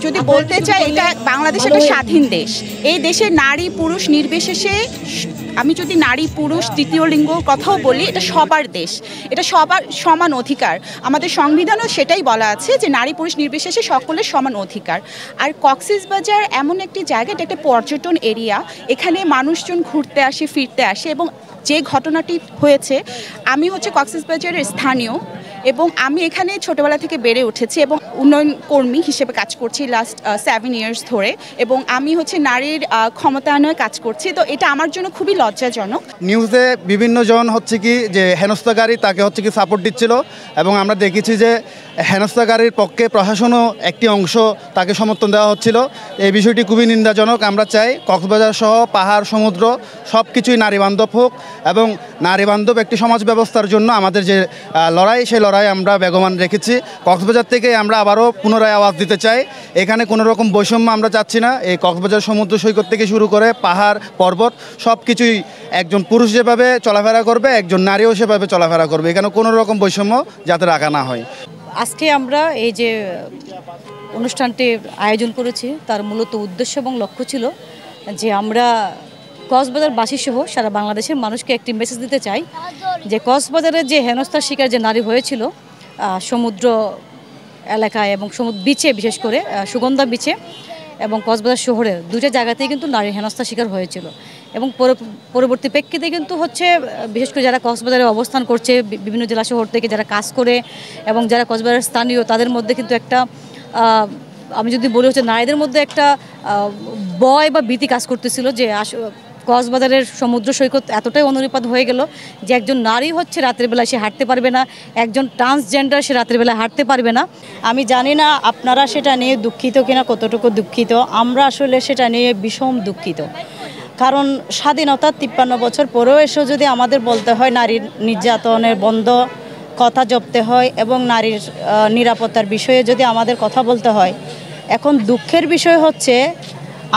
যদি বলতে চাই এটা বাংলাদেশ একটা স্বাধীন দেশ। এই দেশে নারী পুরুষ নির্বিশেষে, আমি যদি নারী পুরুষ তৃতীয় লিঙ্গ কথাও বলি, এটা সবার দেশ, এটা সবার সমান অধিকার। আমাদের সংবিধানেও সেটাই বলা আছে যে নারী পুরুষ নির্বিশেষে সকলের সমান অধিকার। আর কক্সবাজার এমন একটি জায়গা, এটা একটা পর্যটন এরিয়া, এখানে মানুষজন ঘুরতে আসে ফিরতে আসে। এবং যে ঘটনাটি হয়েছে, আমি হচ্ছে কক্সবাজারের স্থানীয় এবং আমি এখানে ছোটোবেলা থেকে বেড়ে উঠেছি এবং উন্নয়ন কর্মী হিসেবে কাজ করছি লাস্ট 7 ইয়ার্স ধরে, এবং আমি হচ্ছে নারীর ক্ষমতায়নে কাজ করছি। তো এটা আমার জন্য খুবই লজ্জাজনক। নিউজে বিভিন্ন জন হচ্ছে কি যে হেনস্থাকারী তাকে হচ্ছে কি সাপোর্ট দিচ্ছিল, এবং আমরা দেখেছি যে হেনস্থাকারীর পক্ষে প্রশাসনও একটি অংশ তাকে সমর্থন দেওয়া হচ্ছিল। এই বিষয়টি খুবই নিন্দাজনক। আমরা চাই কক্সবাজার সহ পাহাড় সমুদ্র সব কিছুই নারী বান্ধব হোক, এবং নারী বান্ধব একটি সমাজ ব্যবস্থার জন্য আমাদের যে লড়াই, সেই লড়াই আমরা বেগবান রেখেছি। কক্সবাজার থেকে আমরা আবারও পুনরায় আওয়াজ দিতে চাই, এখানে কোনো রকম বৈষম্য আমরা চাচ্ছি না। এই কক্সবাজার সমুদ্র সৈকত থেকে শুরু করে পাহাড় পর্বত সব কিছুই একজন পুরুষ যেভাবে চলাফেরা করবে, একজন নারীও সেভাবে চলাফেরা করবে। এখানে কোনো রকম বৈষম্য যাতে রাখা না হয়। আজকে আমরা এই যে অনুষ্ঠানটির আয়োজন করেছি, তার মূলত উদ্দেশ্য এবং লক্ষ্য ছিল যে আমরা কক্সবাজারবাসী সহ সারা বাংলাদেশের মানুষকে একটি মেসেজ দিতে চাই যে কক্সবাজারের যে হেনস্থার শিকার যে নারী হয়েছিল সমুদ্র এলাকায় এবং সমুদ্র বিচে, বিশেষ করে সুগন্ধা বিচে এবং কক্সবাজার শহরের দুইটা জায়গাতেই কিন্তু নারী হেনস্থার শিকার হয়েছিল। এবং পরবর্তী প্রেক্ষিতে কিন্তু হচ্ছে বিশেষ করে যারা কক্সবাজারে অবস্থান করছে বিভিন্ন জেলা শহর থেকে যারা কাজ করে এবং যারা কক্সবাজারের স্থানীয়, তাদের মধ্যে কিন্তু একটা আমি যদি বলি হচ্ছে নারীদের মধ্যে একটা ভয় বা ভীতি কাজ করতেছিল যে কক্সবাজারের সমুদ্র সৈকত এতটাই অনুনিপাত হয়ে গেল যে একজন নারী হচ্ছে রাতের বেলা সে হাঁটতে পারবে না, একজন ট্রান্সজেন্ডার সে রাতের বেলা হাঁটতে পারবে না। আমি জানি না আপনারা সেটা নিয়ে দুঃখিত কিনা, কতটুকু দুঃখিত। আমরা আসলে সেটা নিয়ে ভীষণ দুঃখিত, কারণ স্বাধীনতার 53 বছর পরেও এসেও যদি আমাদের বলতে হয় নারীর নির্যাতনের বন্ধ কথা জপতে হয় এবং নারীর নিরাপত্তার বিষয়ে যদি আমাদের কথা বলতে হয়, এখন দুঃখের বিষয় হচ্ছে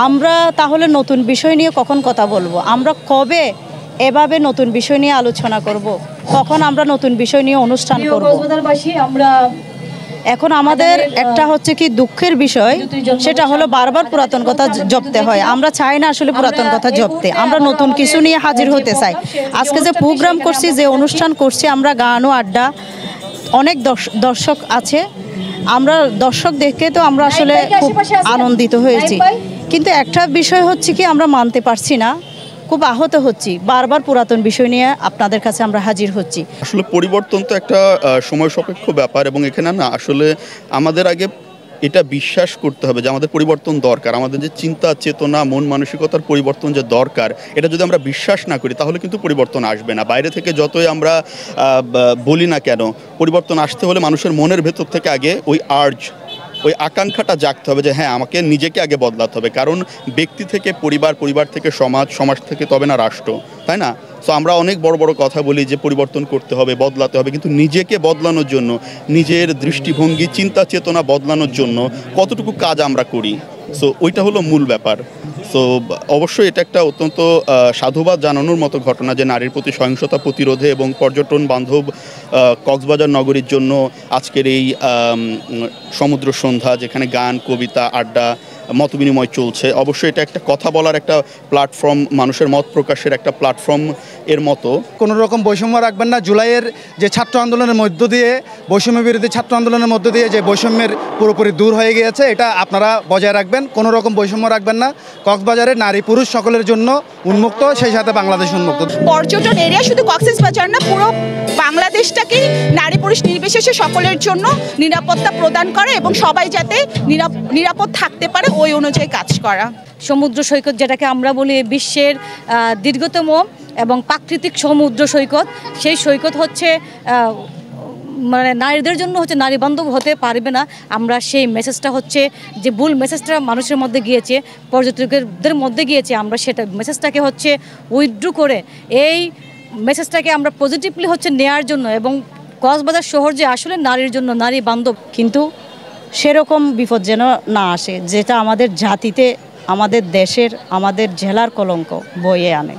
আমরা তাহলে নতুন বিষয় নিয়ে কখন কথা বলবো? আমরা কবে এভাবে নতুন বিষয় নিয়ে আলোচনা করব? কখন আমরা নতুন বিষয় নিয়ে অনুষ্ঠান করব? আমরা এখন আমাদের একটা হচ্ছে কি দুঃখের বিষয়, সেটা হলো বারবার পুরাতন কথা জপতে হয়। আমরা চাই না আসলে পুরাতন কথা জপতে, আমরা নতুন কিছু নিয়ে হাজির হতে চাই। আজকে যে প্রোগ্রাম করছি, যে অনুষ্ঠান করছি, আমরা গান ও আড্ডা, অনেক দর্শক আছে, আমরা দর্শক দেখে তো আমরা আসলে খুব আনন্দিত হয়েছি। কিন্তু একটা বিষয় হচ্ছে কি আমরা মানতে পারছি না, খুব আহত হচ্ছি, বারবার পুরাতন বিষয় নিয়ে আপনাদের কাছে আমরা হাজির হচ্ছি। আসলে পরিবর্তন তো একটা সময় সাপেক্ষ ব্যাপার, এবং এখানে না আসলে আমাদের আগে এটা বিশ্বাস করতে হবে যে আমাদের পরিবর্তন দরকার। আমাদের যে চিন্তা চেতনা মন মানসিকতার পরিবর্তন যে দরকার, এটা যদি আমরা বিশ্বাস না করি তাহলে কিন্তু পরিবর্তন আসবে না। বাইরে থেকে যতই আমরা বলি না কেন, পরিবর্তন আসতে হলে মানুষের মনের ভেতর থেকে আগে ওই ওই আকাঙ্ক্ষাটা জাগতে হবে যে হ্যাঁ, আমাকে নিজেকে আগে বদলাতে হবে। কারণ ব্যক্তি থেকে পরিবার, পরিবার থেকে সমাজ, সমাজ থেকে তবে না রাষ্ট্র, তাই না? সো আমরা অনেক বড় বড় কথা বলি যে পরিবর্তন করতে হবে, বদলাতে হবে, কিন্তু নিজেকে বদলানোর জন্য, নিজের দৃষ্টিভঙ্গি চিন্তা চেতনা বদলানোর জন্য কতটুকু কাজ আমরা করি, সো ওইটা হলো মূল ব্যাপার। সো অবশ্যই এটা একটা অত্যন্ত সাধুবাদ জানানোর মতো ঘটনা যে নারীর প্রতি সহিংসতা প্রতিরোধে এবং পর্যটন বান্ধব কক্সবাজার নগরীর জন্য আজকের এই সমুদ্র সন্ধ্যা, যেখানে গান, কবিতা, আড্ডা, মত বিনিময় চলছে। অবশ্যই এটা একটা কথা বলার একটা প্ল্যাটফর্ম, মানুষের মত প্রকাশের একটা প্ল্যাটফর্ম এর মতো। কোনো রকম বৈষম্য রাখবেন না। জুলাইয়ের যে ছাত্র আন্দোলনের মধ্য দিয়ে, বৈষম্য বিরোধী ছাত্র আন্দোলনের মধ্য দিয়ে যে বৈষম্যের পুরোপুরি দূর হয়ে গিয়েছে, এটা আপনারা বজায় রাখবেন, কোনো রকম বৈষম্য রাখবেন না। কক্সবাজারে নারী পুরুষ সকলের জন্য উন্মুক্ত, সেই সাথে বাংলাদেশ উন্মুক্ত। পর্যটন এরিয়া শুধু কক্সবাজার না, পুরো বাংলাদেশটাকেই নারী পুরুষ নির্বিশেষে সকলের জন্য নিরাপত্তা প্রদান করে এবং সবাই যাতে নিরাপদ থাকতে পারে ওই অনুযায়ী কাজ করা। সমুদ্র সৈকত যেটাকে আমরা বলি বিশ্বের দীর্ঘতম এবং প্রাকৃতিক সমুদ্র সৈকত, সেই সৈকত হচ্ছে মানে নারীদের জন্য হচ্ছে নারী বান্ধব হতে পারবে না। আমরা সেই মেসেজটা হচ্ছে যে ভুল মেসেজটা মানুষের মধ্যে গিয়েছে, পর্যটকদের মধ্যে গিয়েছে, আমরা সেটা মেসেজটাকে হচ্ছে উইথড্র করে এই মেসেজটাকে আমরা পজিটিভলি হচ্ছে নেয়ার জন্য, এবং কক্সবাজার শহর যে আসলে নারীর জন্য, নারী বান্ধব, কিন্তু সেরকম বিপদ যেন না আসে যেটা আমাদের জাতিতে, আমাদের দেশের, আমাদের জেলার কলঙ্ক বয়ে আনে,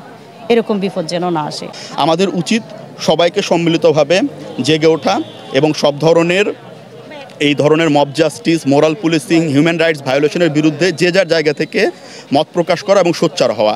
এরকম বিপদ যেন না আসে। আমাদের উচিত সবাইকে সম্মিলিতভাবে জেগে ওঠা এবং সব ধরনের এই ধরনের mob justice, moral policing, human rights ভায়োলেশনের বিরুদ্ধে যে যার জায়গা থেকে মত প্রকাশ করা এবং সোচ্চার হওয়া।